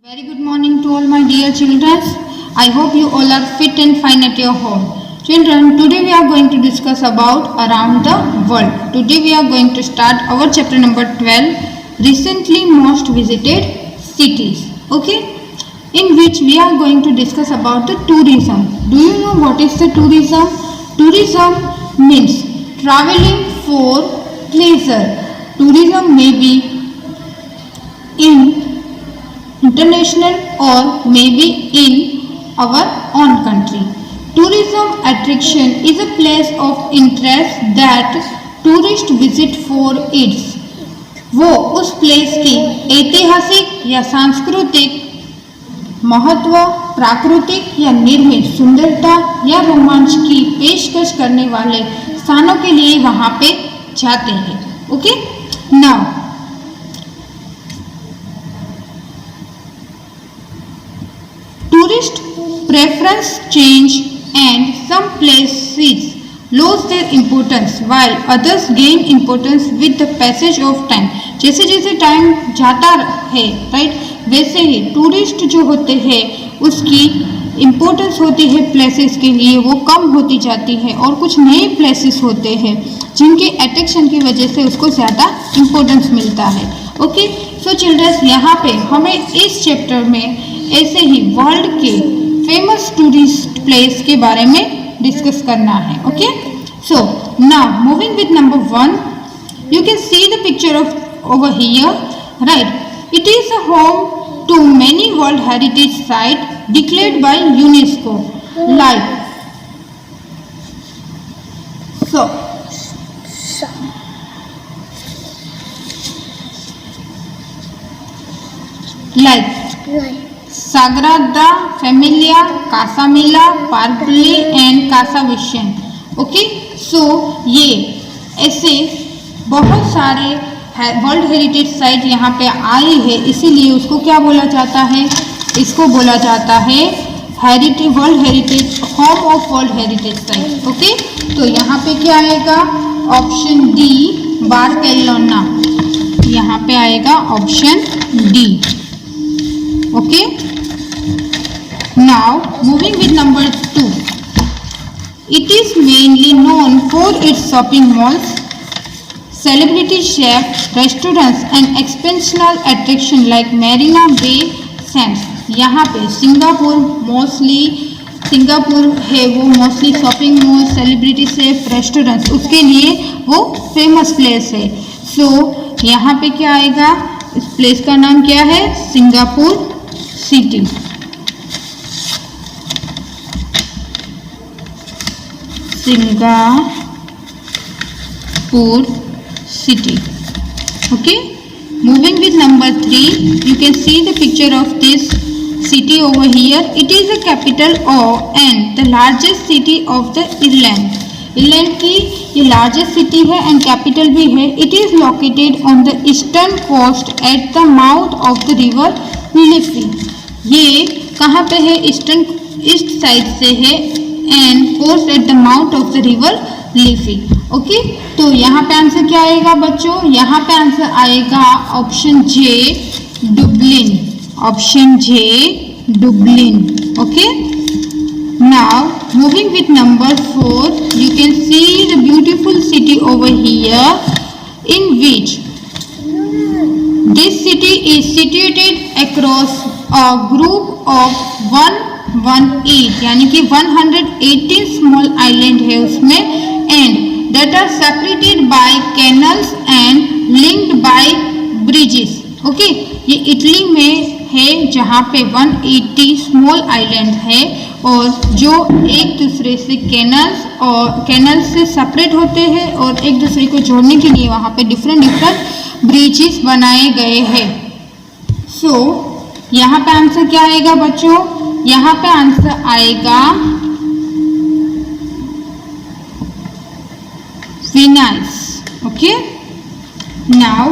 Very good morning to all my dear children. I hope you all are fit and fine at your home. Children, today we are going to discuss about around the world. Today we are going to start our chapter number 12, recently most visited cities. Okay, in which we are going to discuss about the tourism. Do you know what is the tourism? Tourism means traveling for pleasure. Tourism may be in international or maybe in our own country. Tourism attraction is a place of interest that tourists visit for its वो उस place की ऐतिहासिक या सांस्कृतिक महत्व, प्राकृतिक या निर्मित सुंदरता या रोमांच की पेशकश करने वाले स्थानों के लिए वहां पे जाते हैं. Okay, now tourist preference change and some places lose their importance while others gain importance with the passage of time. जैसे जैसे टाइम जाता है राइट, वैसे ही टूरिस्ट जो होते हैं उसकी इम्पोर्टेंस होती है प्लेसेस के लिए वो कम होती जाती है और कुछ नए प्लेसेस होते हैं जिनके अट्रैक्शन की वजह से उसको ज़्यादा इम्पोर्टेंस मिलता है. ओके, सो चिल्ड्रंस, यहाँ पे हमें इस चैप्टर में ऐसे ही वर्ल्ड के फेमस टूरिस्ट प्लेस के बारे में डिस्कस करना है. Okay, so now moving with number 1, you can see the picture of over here, right? It is a home to many world heritage sites declared by UNESCO, like Sagrada Familia, Casa Mila, Parpoli and Casa Vision. Okay, so ये ऐसे बहुत सारे world heritage site यहाँ पे आए हैं, इसीलिए उसको क्या बोला जाता है? इसको बोला जाता है heritage, world heritage, home of world heritage site. Okay, तो यहाँ पे क्या आएगा? Option D, Barcelona. यहाँ पे आएगा option D. Okay, now moving with number 2, it is mainly known for its shopping malls, celebrity chefs, restaurants and exceptional attraction like Marina Bay Sands. यहाँ पे सिंगापुर है, वो mostly shopping mall, celebrity chef, restaurants, उसके लिए वो famous place है. सो यहाँ पे क्या आएगा? इस प्लेस का नाम क्या है? Singapore city. Singapore city. Okay, moving with number 3, you can see the picture of this city over here. It is the capital and the largest city of the Ireland. Ireland की ये largest city है and capital भी है. It is located on the eastern coast at the mouth of the river Liffey. ये कहाँ पे है? East side से है and coast at the mouth of the river Liffey. Okay, तो यहाँ पे आंसर क्या आएगा बच्चों? यहाँ पे आंसर आएगा option J, Dublin. Option J, Dublin. Okay, now moving with number 4, you can see the beautiful city over here in which this city is situated across a group of 118, यानी कि 118 small island है उसमें and that are separated by canals and linked by bridges. Okay, ये Italy में है जहाँ पे 180 small island है और जो एक दूसरे से कैनल से सेपरेट होते हैं और एक दूसरे को जोड़ने के लिए वहाँ पे डिफरेंट ब्रिजेस बनाए गए हैं. सो यहाँ पे आंसर क्या आएगा बच्चों? यहाँ पे आंसर आएगा Venice. Okay, now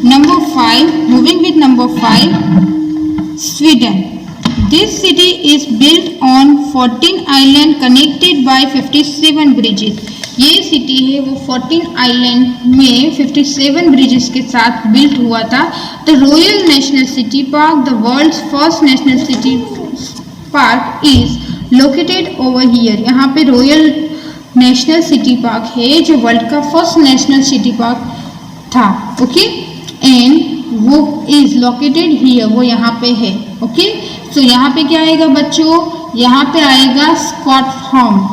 number 5, moving with number 5, Sweden. This city is built on 14 islands connected by 57 bridges. ये सिटी है वो 14 आइलैंड में 57 ब्रिजेस के साथ बिल्ट हुआ था। The royal national city park, the world's first national city park, is located over here. यहाँ पे रॉयल नेशनल सिटी पार्क है जो वर्ल्ड का फर्स्ट नेशनल सिटी पार्क था। ओके, एंड वो इज लोकेटेड हियर, वो यहाँ पे है। ओके, सो यहाँ पे क्या आएगा बच्चों, यहाँ पे आएगा स्कॉटहोम,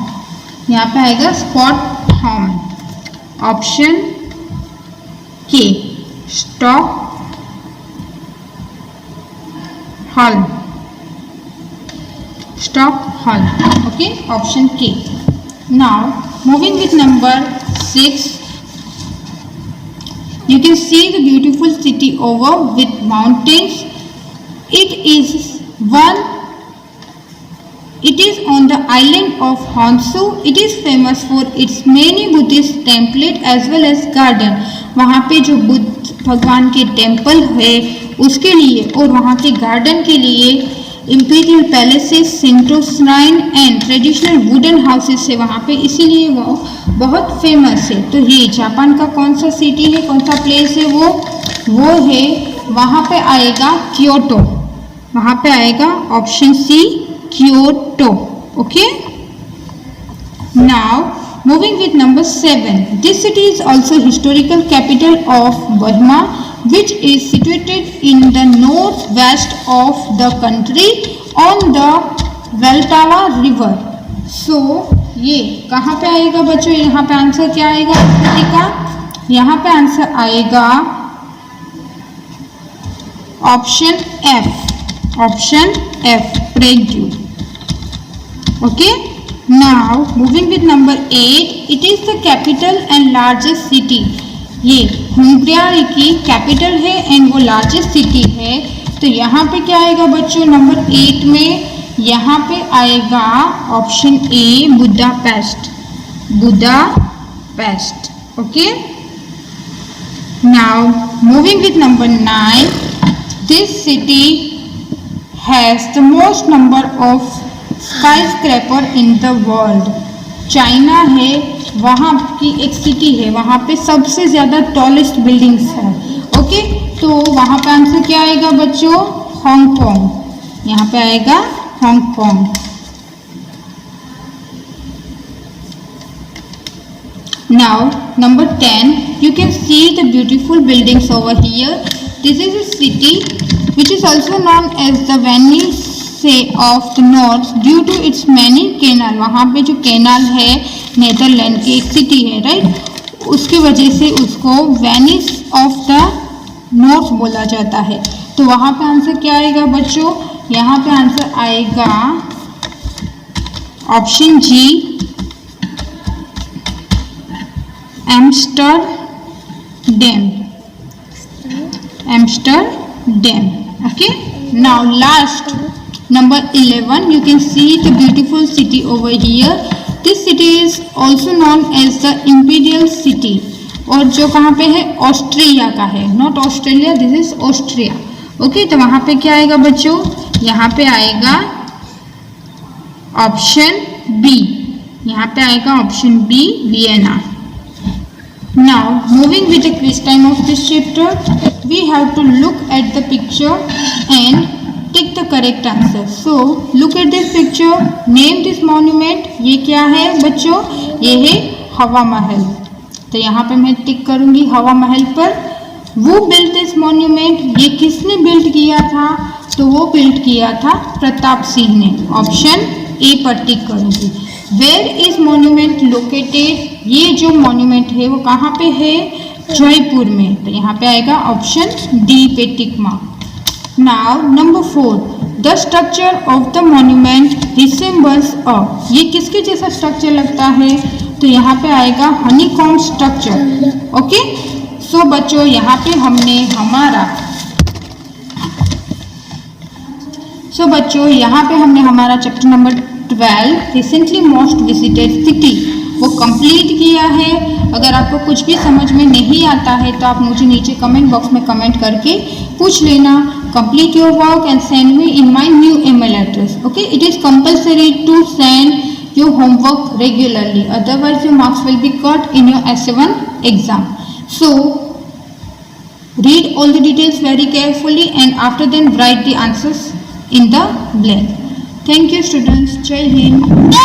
यहाँ पे आएगा स्कॉटहोम, ऑप्शन के, स्टॉकहोल्म, स्टॉकहोल्म। ओके, ऑप्शन के। Now moving with number 6, you can see the beautiful city over with mountains. It is on the island of Honshu. It is famous for its many Buddhist temples as well as garden. वहाँ पे जो बुद्ध भगवान के temple है उसके लिए और वहाँ के गार्डन के लिए imperial palaces, Shinto shrine and traditional wooden houses है वहाँ पे, इसीलिए वो बहुत फेमस है। तो ये जापान का कौन सा सिटी है, कौन सा प्लेस है, वो है, वहाँ पे आएगा क्योटो, वहाँ पे आएगा option C, Kyoto. Okay, now moving with number 7, this city is also historical capital of Burma which is situated in the northwest of the country on the Vltava river. So ये कहाँ पे आएगा बच्चों, यहाँ पे आंसर क्या आएगा city का, यहाँ पे आंसर आएगा option F, option F, Prague. Okay, now moving with number 8, it is the capital and largest city. ये हंगरी की कैपिटल है एंड वो लार्जेस्ट सिटी है। तो यहाँ पे क्या आएगा बच्चों नंबर 8 में, यहाँ पे आएगा option A, Budapest, Budapest. Okay, now moving with number 9, this city has the most number of skyscraper in the world. China है, वहाँ की एक सिटी है, वहाँ पे सबसे ज़्यादा टॉलेस्ट बिल्डिंग्स है। ओके, तो वहाँ पे आंसर क्या आएगा बच्चों, हांगकांग, यहाँ पे आएगा Hong Kong. Now number 10, you can see the beautiful buildings over here. This is a city which is also known as the Venice of the North due to its many canal. वहाँ पे जो canal है Netherland की एक city है, right, उसकी वजह से उसको वेनिस ऑफ द नॉर्थ बोला जाता है। तो वहाँ पे आंसर क्या आएगा बच्चों, यहाँ पे आंसर आएगा option G, Amsterdam, Amsterdam. Okay, now last number 11, you can see the beautiful city over here. This city is also known as the imperial city, और जो कहाँ पे है, ऑस्ट्रिया का है, not Australia, this is Austria. Okay, तो वहाँ पे क्या आएगा बच्चों, यहाँ पे आएगा ऑप्शन बी, यहाँ पे आएगा option B, Vienna. Now moving with the quiz time of this chapter, we have to look at the picture and tick the correct answer. So look at this picture, name this monument. ये क्या है बच्चों, ये है हवा महल। तो यहाँ पे मैं टिक करूँगी हवा महल पर। वो बिल्ट दिस मॉन्यूमेंट, ये किसने बिल्ट किया था, तो वो बिल्ट किया था प्रताप सिंह ने, ऑप्शन ए पर टिक करूँगी। वेयर इज मॉन्यूमेंट लोकेटेड, ये जो मॉन्यूमेंट है वो कहाँ पे है, जयपुर में। तो यहाँ पे आएगा ऑप्शन डी पे tick mark. Now number 4, the structure of the monument resembles a, ये किसके जैसा स्ट्रक्चर लगता है, तो यहाँ पे आएगा हनीकॉम्ब स्ट्रक्चर। ओके, सो बच्चों यहाँ पे हमने हमारा chapter number 12 recently most visited city वो कंप्लीट किया है। अगर आपको कुछ भी समझ में नहीं आता है तो आप मुझे नीचे कमेंट बॉक्स में कमेंट करके पूछ लेना। Complete your work and send me in my new email address. Okay, it is compulsory to send your homework regularly. Otherwise, your marks will be cut in your essay-1 exam. So, read all the details very carefully and after then write the answers in the blank. Thank you students. Jai Hind.